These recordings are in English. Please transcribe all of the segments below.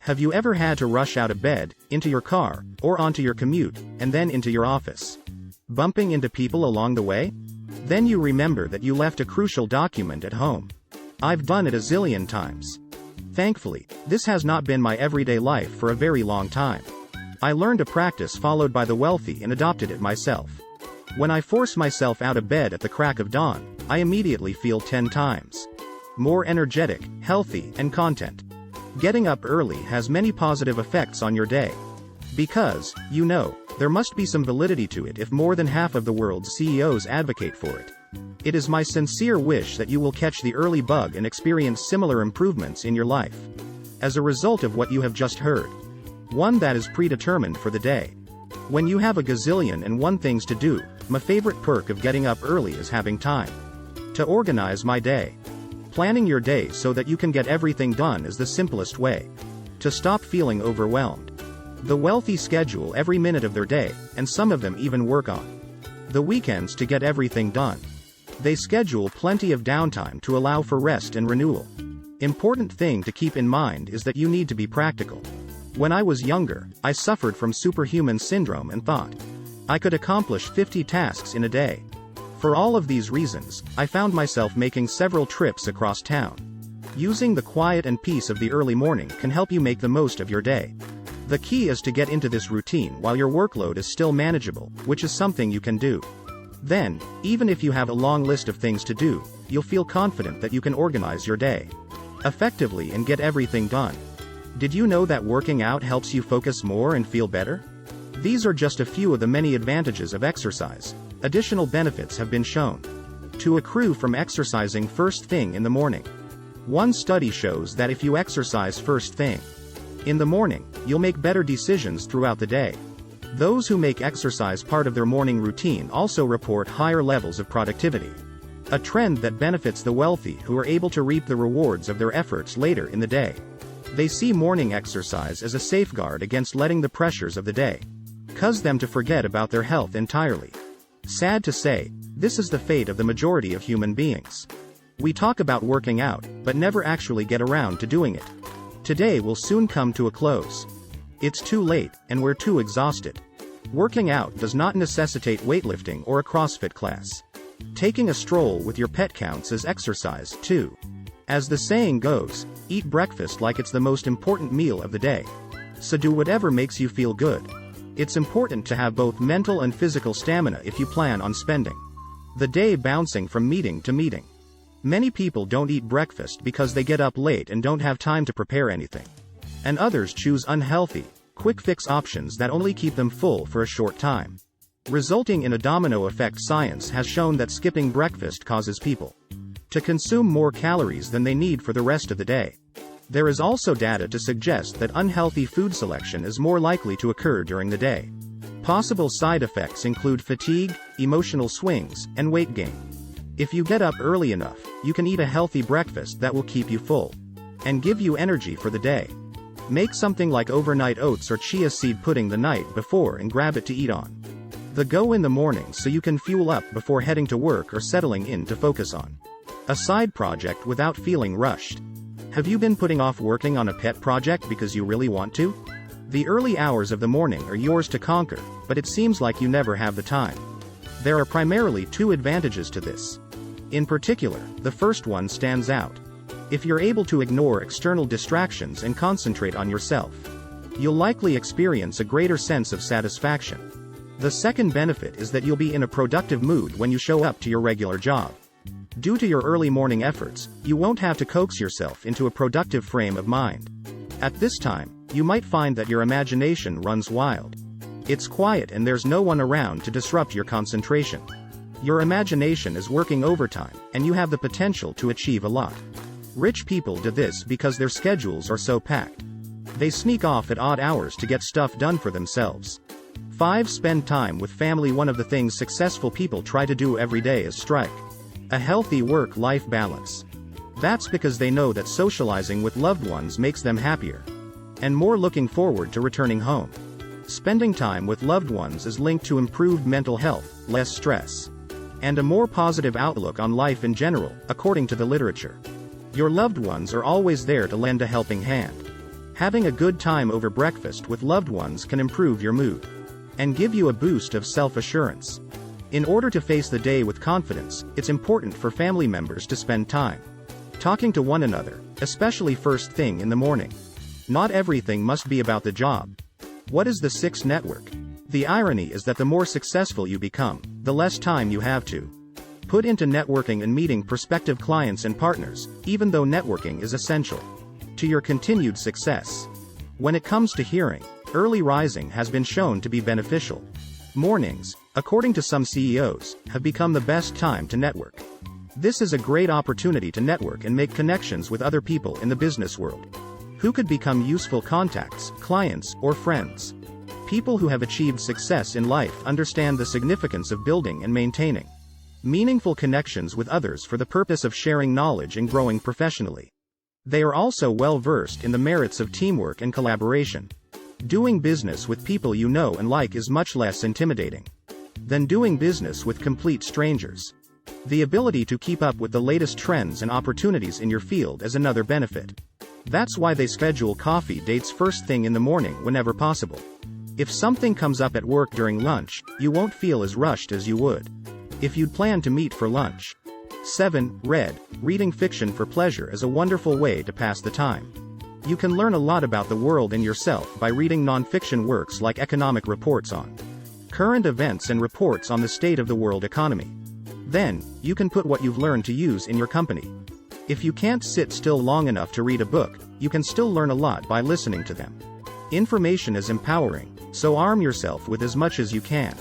Have you ever had to rush out of bed, into your car, or onto your commute, and then into your office? Bumping into people along the way? Then you remember that you left a crucial document at home. I've done it a zillion times. Thankfully, this has not been my everyday life for a very long time. I learned a practice followed by the wealthy and adopted it myself. When I force myself out of bed at the crack of dawn, I immediately feel 10 times more energetic, healthy, and content. Getting up early has many positive effects on your day. Because, there must be some validity to it if more than half of the world's CEOs advocate for it. It is my sincere wish that you will catch the early bug and experience similar improvements in your life. As a result of what you have just heard. One that is predetermined for the day. When you have a gazillion and one things to do, my favorite perk of getting up early is having time to organize my day. Planning your day so that you can get everything done is the simplest way to stop feeling overwhelmed. The wealthy schedule every minute of their day, and some of them even work on the weekends to get everything done. They schedule plenty of downtime to allow for rest and renewal. Important thing to keep in mind is that you need to be practical. When I was younger, I suffered from superhuman syndrome and thought I could accomplish 50 tasks in a day. For all of these reasons, I found myself making several trips across town. Using the quiet and peace of the early morning can help you make the most of your day. The key is to get into this routine while your workload is still manageable, which is something you can do. Then, even if you have a long list of things to do, you'll feel confident that you can organize your day effectively and get everything done. Did you know that working out helps you focus more and feel better? These are just a few of the many advantages of exercise. Additional benefits have been shown to accrue from exercising first thing in the morning. One study shows that if you exercise first thing in the morning, you'll make better decisions throughout the day. Those who make exercise part of their morning routine also report higher levels of productivity. A trend that benefits the wealthy who are able to reap the rewards of their efforts later in the day. They see morning exercise as a safeguard against letting the pressures of the day cause them to forget about their health entirely. Sad to say, this is the fate of the majority of human beings. We talk about working out, but never actually get around to doing it. Today will soon come to a close. It's too late, and we're too exhausted. Working out does not necessitate weightlifting or a CrossFit class. Taking a stroll with your pet counts as exercise, too. As the saying goes, eat breakfast like it's the most important meal of the day. So do whatever makes you feel good. It's important to have both mental and physical stamina if you plan on spending the day bouncing from meeting to meeting. Many people don't eat breakfast because they get up late and don't have time to prepare anything. And others choose unhealthy, quick-fix options that only keep them full for a short time. Resulting in a domino effect. Science has shown that skipping breakfast causes people to consume more calories than they need for the rest of the day. There is also data to suggest that unhealthy food selection is more likely to occur during the day. Possible side effects include fatigue, emotional swings, and weight gain. If you get up early enough, you can eat a healthy breakfast that will keep you full and give you energy for the day. Make something like overnight oats or chia seed pudding the night before and grab it to eat on the go in the morning so you can fuel up before heading to work or settling in to focus on a side project without feeling rushed. Have you been putting off working on a pet project because you really want to? The early hours of the morning are yours to conquer, but it seems like you never have the time. There are primarily two advantages to this. In particular, the first one stands out. If you're able to ignore external distractions and concentrate on yourself, you'll likely experience a greater sense of satisfaction. The second benefit is that you'll be in a productive mood when you show up to your regular job. Due to your early morning efforts, you won't have to coax yourself into a productive frame of mind. At this time, you might find that your imagination runs wild. It's quiet and there's no one around to disrupt your concentration. Your imagination is working overtime, and you have the potential to achieve a lot. Rich people do this because their schedules are so packed. They sneak off at odd hours to get stuff done for themselves. 5. Spend time with family. One of the things successful people try to do every day is strike a healthy work-life balance. That's because they know that socializing with loved ones makes them happier and more looking forward to returning home. Spending time with loved ones is linked to improved mental health, less stress, and a more positive outlook on life in general, according to the literature. Your loved ones are always there to lend a helping hand. Having a good time over breakfast with loved ones can improve your mood and give you a boost of self-assurance. In order to face the day with confidence, it's important for family members to spend time talking to one another, especially first thing in the morning. Not everything must be about the job. What is the sixth network? The irony is that the more successful you become, the less time you have to put into networking and meeting prospective clients and partners, even though networking is essential to your continued success. When it comes to hearing, early rising has been shown to be beneficial. Mornings, according to some CEOs, have become the best time to network. This is a great opportunity to network and make connections with other people in the business world who could become useful contacts, clients, or friends. People who have achieved success in life understand the significance of building and maintaining meaningful connections with others for the purpose of sharing knowledge and growing professionally. They are also well versed in the merits of teamwork and collaboration. Doing business with people you know and like is much less intimidating than doing business with complete strangers. The ability to keep up with the latest trends and opportunities in your field is another benefit. That's why they schedule coffee dates first thing in the morning whenever possible. If something comes up at work during lunch, you won't feel as rushed as you would if you'd planned to meet for lunch. 7. Reading fiction for pleasure is a wonderful way to pass the time. You can learn a lot about the world and yourself by reading non-fiction works like economic reports on current events and reports on the state of the world economy. Then, you can put what you've learned to use in your company. If you can't sit still long enough to read a book, you can still learn a lot by listening to them. Information is empowering, so arm yourself with as much as you can.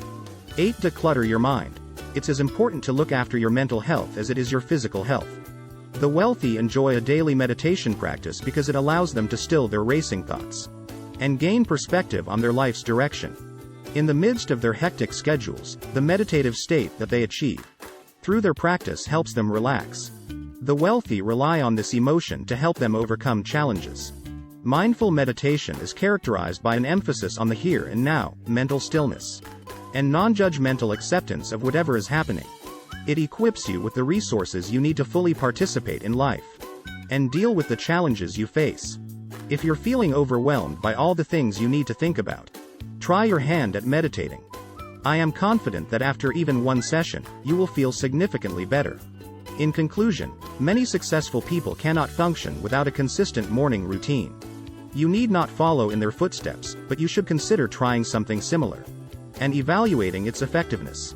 8. Declutter your mind. It's as important to look after your mental health as it is your physical health. The wealthy enjoy a daily meditation practice because it allows them to still their racing thoughts and gain perspective on their life's direction. In the midst of their hectic schedules, the meditative state that they achieve through their practice helps them relax. The wealthy rely on this emotion to help them overcome challenges. Mindful meditation is characterized by an emphasis on the here and now, mental stillness, and non-judgmental acceptance of whatever is happening. It equips you with the resources you need to fully participate in life and deal with the challenges you face. If you're feeling overwhelmed by all the things you need to think about, try your hand at meditating. I am confident that after even one session, you will feel significantly better. In conclusion, many successful people cannot function without a consistent morning routine. You need not follow in their footsteps, but you should consider trying something similar and evaluating its effectiveness.